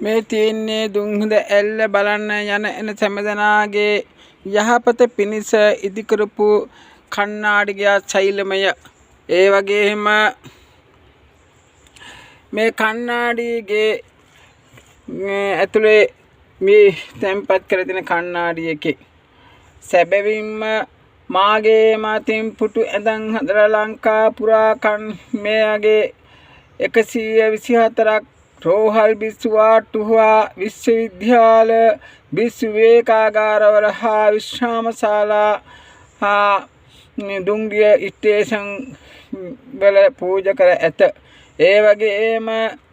මේ තියෙන්නේ දුම්හිඳ ඇල්ල බලන්න යන එන සෑමදෙනාගේ යහපත පිණිස ඉදි කරපු කණ්ණාඩිය ශෛලමය. ඒ වගේම මේ කණ්ණාඩියේ ඇතුලේ මේ තැම්පත් කර තියෙන කණ්ණාඩියකේ සැබවින්ම මාගේ මාතින් පුටු ඇඳන් හදලා ලංකා පුරා මේගේ 124ක් රෝහල් බිස්සුවාටුවා විශ්වවිද්‍යාල විශ්වවිකාගාරවල හා විශ්‍රාමශාලා හා දුංගිය ස්ටේෂන් වල පූජා කර ඇත. ඒ වගේම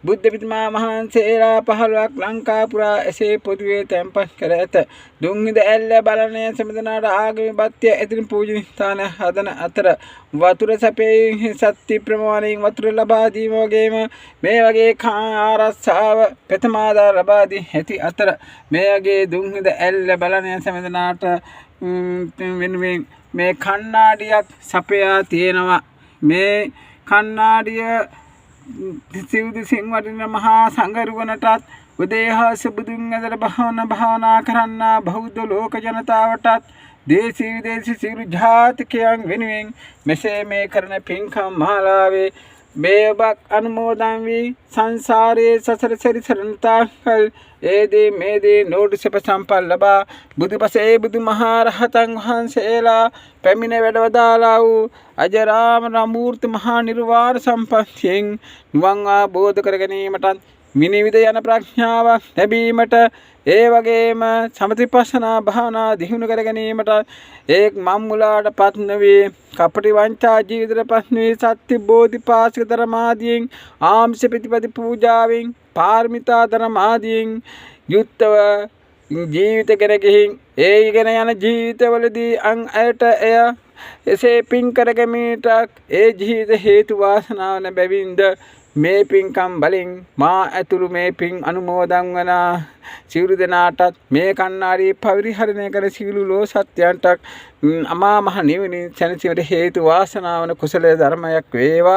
බුද්ධ ප්‍රතිමා මහන්සියලා 15ක් ලංකා පුරා එසේ පොදුවේ තැන්පත් කර ඇත. දුම්හිඳ ඇල්ල බලන්නේ සම්මතනාට ආගමී බත්‍ය ඇතින් පූජනීය ස්ථාන හදන අතර වතුර සැපේ සත්‍ය ප්‍රමාණයෙන් වතුර ලබා දීම වගේම මේ වගේ ආරක්ෂාව ප්‍රථමාදාර ලබා දී ඇති අතර මේ වගේ දුම්හිඳ ඇල්ල බලන්නේ සම්මතනාට වෙනුවෙන් මේ කණ්ණාඩියක් සපයා තියෙනවා. මේ කණ්ණාඩිය සිව්දිසින් වටින මහා සංඝරුවනටත් උදේහස බුදුන් ඇදලා භාවනා කරන්න බෞද්ධ ලෝක ජනතාවටත් දේශී විදේශී සියලු ජාතිකයන් වෙනුවෙන් මෙසේ මේ කරන පින්කම් මාලාවේ මේවක් අනුමෝදන් වී සංසාරයේ සසර සැරිසරන්තාකල් ඒදී මේදී නෝඩිසප සම්පල් ලබා බුදුපසේ බුදුමහා රහතන් වහන්සේලා පැමිණ වැඩවදාලා වූ අජරාමර මූර්ති මහා නිර්වාණ සම්පත්තියෙන් නිවන් අවබෝධ කර ගැනීමටත් විනිවිද යන ප්‍රඥාවක් ලැබීමට ඒ වගේම සමතිපස්සනා භාවනා දියුණු කර ගැනීමට එක් මම්මුලාටපත් නොවේ කපටි වංචා ජීවිතයටපත් නොවේ සත්‍ය බෝධිපාශික ධර්මාදීන් ආමිෂ ප්‍රතිපද පූජාවෙන් පාරමිතා ධර්මාදීන් යුක්තව ජීවිත කර ගිහින් ඒ ඉගෙන යන ජීවිතවලදී අන් අයට එය එසේ පින් කර ගැනීමට ඒ ජීවිත හේතු වාසනාව වන බැවින්ද මේ පින්කම් බලෙන් මා ඇතුළු මේ පින් අනුමෝදන් වන සියලු දෙනාටත් මේ කණ්ණාඩිය පරිහරණය කර සියලු ලෝ සත්‍යයන්ට අමා මහ නිවන සැනසීමට හේතු වාසනාව වන කුසල ධර්මයක් වේවා.